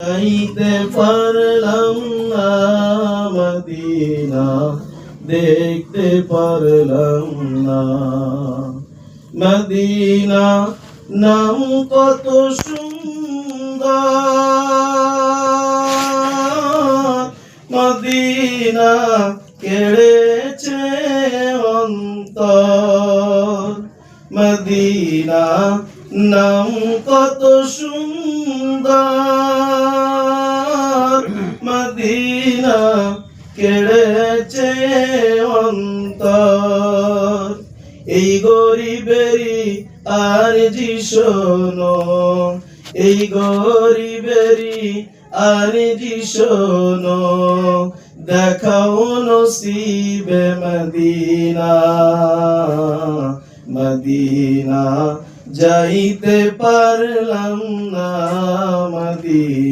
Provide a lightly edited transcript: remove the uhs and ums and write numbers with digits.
যাইতে পারলাম না মদিনা, দেখতে পারলাম না মদিনা। নাম কত সুন্দর, মদিনা কেড়েছে অন্তর। মদিনা নাম কত সুন্দর, মদিনা কেড়েছে অন্তর। এই গরিবেরই আরজি শোনো, এই গরিবেরই আরজি শোনো, দেখাও নসিবে মদিনা। মদিনা যাইতে পারলাম না মদিনা।